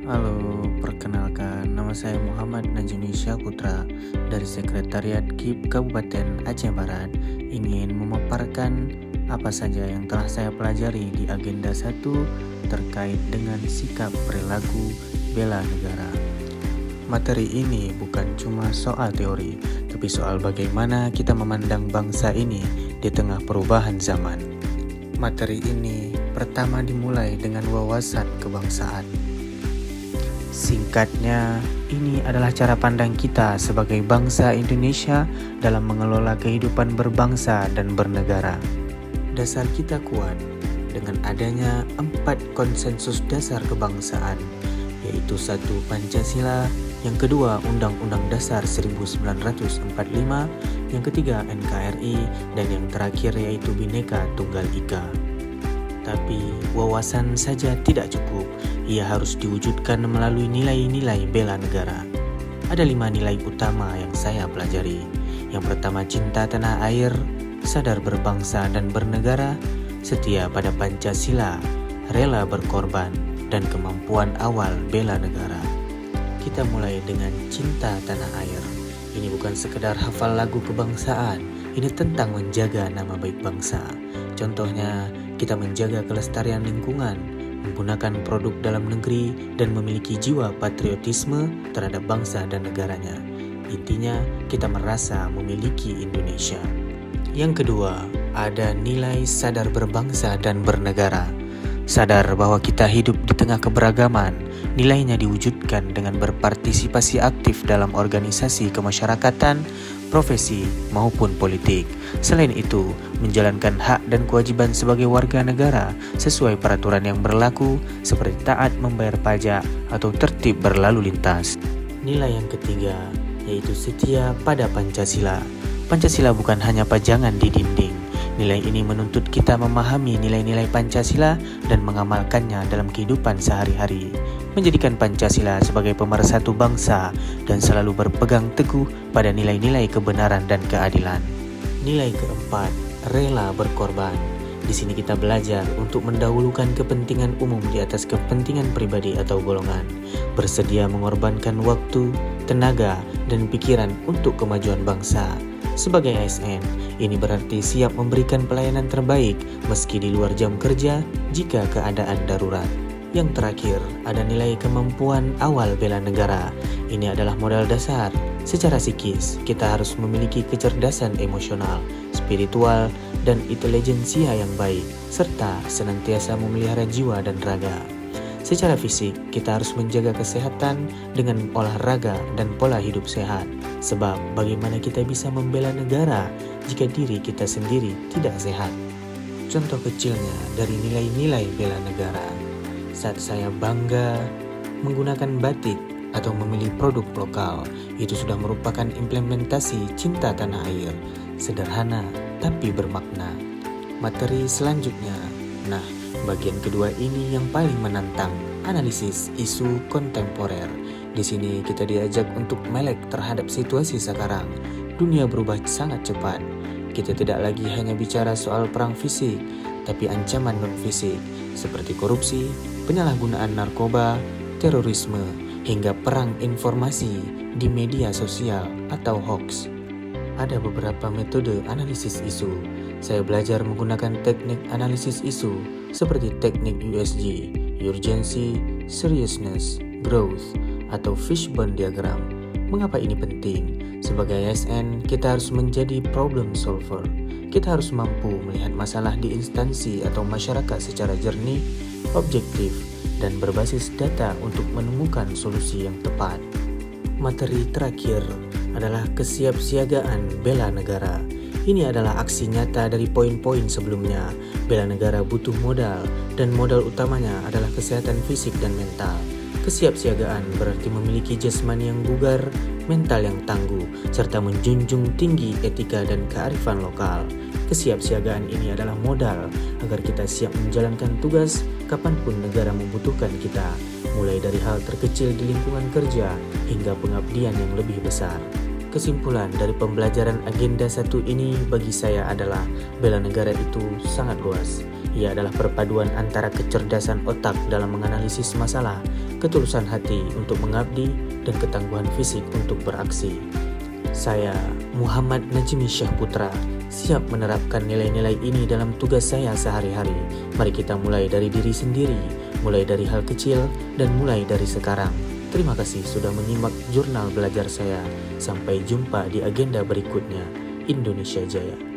Halo, perkenalkan nama saya Muhammad Najmi Syaputra dari Sekretariat KIP Kabupaten Aceh Barat ingin memaparkan apa saja yang telah saya pelajari di agenda 1 terkait dengan sikap perilaku bela negara. Materi ini bukan cuma soal teori, tapi soal bagaimana kita memandang bangsa ini di tengah perubahan zaman. Materi ini pertama dimulai dengan wawasan kebangsaan. Singkatnya, ini adalah cara pandang kita sebagai bangsa Indonesia dalam mengelola kehidupan berbangsa dan bernegara. Dasar kita kuat dengan adanya 4 konsensus dasar kebangsaan, yaitu 1. Pancasila, yang kedua Undang-Undang Dasar 1945, yang ketiga NKRI, dan yang terakhir yaitu Bhinneka Tunggal Ika. Tapi wawasan saja tidak cukup, ia harus diwujudkan melalui nilai-nilai bela negara. Ada 5 nilai utama yang saya pelajari. Yang pertama, cinta tanah air, sadar berbangsa dan bernegara, setia pada Pancasila, rela berkorban, dan kemampuan awal bela negara. Kita mulai dengan cinta tanah air. Ini bukan sekedar hafal lagu kebangsaan, ini tentang menjaga nama baik bangsa. Contohnya, kita menjaga kelestarian lingkungan, menggunakan produk dalam negeri, dan memiliki jiwa patriotisme terhadap bangsa dan negaranya. Intinya, kita merasa memiliki Indonesia. Yang kedua, ada nilai sadar berbangsa dan bernegara. Sadar bahwa kita hidup di tengah keberagaman, nilainya diwujudkan dengan berpartisipasi aktif dalam organisasi kemasyarakatan, profesi, maupun politik. Selain itu, menjalankan hak dan kewajiban sebagai warga negara sesuai peraturan yang berlaku seperti taat membayar pajak atau tertib berlalu lintas. Nilai yang ketiga yaitu setia pada Pancasila. Pancasila bukan hanya pajangan di dinding. Nilai ini menuntut kita memahami nilai-nilai Pancasila dan mengamalkannya dalam kehidupan sehari-hari. Menjadikan Pancasila sebagai pemersatu bangsa dan selalu berpegang teguh pada nilai-nilai kebenaran dan keadilan. Nilai keempat, rela berkorban. Di sini kita belajar untuk mendahulukan kepentingan umum di atas kepentingan pribadi atau golongan. Bersedia mengorbankan waktu, tenaga, dan pikiran untuk kemajuan bangsa. Sebagai ASN, ini berarti siap memberikan pelayanan terbaik meski di luar jam kerja jika keadaan darurat. Yang terakhir, ada nilai kemampuan awal bela negara. Ini adalah modal dasar. Secara psikis, kita harus memiliki kecerdasan emosional, spiritual, dan intelijensia yang baik, serta senantiasa memelihara jiwa dan raga. Secara fisik, kita harus menjaga kesehatan dengan olahraga dan pola hidup sehat. Sebab bagaimana kita bisa membela negara jika diri kita sendiri tidak sehat? Contoh kecilnya dari nilai-nilai bela negara. Saat saya bangga menggunakan batik atau memilih produk lokal, itu sudah merupakan implementasi cinta tanah air. Sederhana tapi bermakna. Materi selanjutnya. Nah, bagian kedua ini yang paling menantang, analisis isu kontemporer. Di sini kita diajak untuk melek terhadap situasi sekarang. Dunia berubah sangat cepat. Kita tidak lagi hanya bicara soal perang fisik, tapi ancaman non-fisik seperti korupsi, penyalahgunaan narkoba, terorisme, hingga perang informasi di media sosial atau hoax. Ada beberapa metode analisis isu. Saya belajar menggunakan teknik analisis isu seperti teknik USG, Urgency, Seriousness, Growth, atau Fishbone Diagram. Mengapa ini penting? Sebagai ASN, kita harus menjadi problem solver. Kita harus mampu melihat masalah di instansi atau masyarakat secara jernih, objektif, dan berbasis data untuk menemukan solusi yang tepat. Materi terakhir adalah kesiapsiagaan bela negara. Ini adalah aksi nyata dari poin-poin sebelumnya. Bela negara butuh modal, dan modal utamanya adalah kesehatan fisik dan mental. Kesiapsiagaan berarti memiliki jasmani yang bugar, mental yang tangguh, serta menjunjung tinggi etika dan kearifan lokal. Kesiapsiagaan ini adalah modal agar kita siap menjalankan tugas kapanpun negara membutuhkan kita, mulai dari hal terkecil di lingkungan kerja hingga pengabdian yang lebih besar. Kesimpulan dari pembelajaran agenda 1 ini bagi saya adalah bela negara itu sangat luas. Ia adalah perpaduan antara kecerdasan otak dalam menganalisis masalah, ketulusan hati untuk mengabdi, dan ketangguhan fisik untuk beraksi. Saya, Muhammad Najmi Syahputra, siap menerapkan nilai-nilai ini dalam tugas saya sehari-hari. Mari kita mulai dari diri sendiri, mulai dari hal kecil, dan mulai dari sekarang. Terima kasih sudah menyimak jurnal belajar saya. Sampai jumpa di agenda berikutnya. Indonesia Jaya.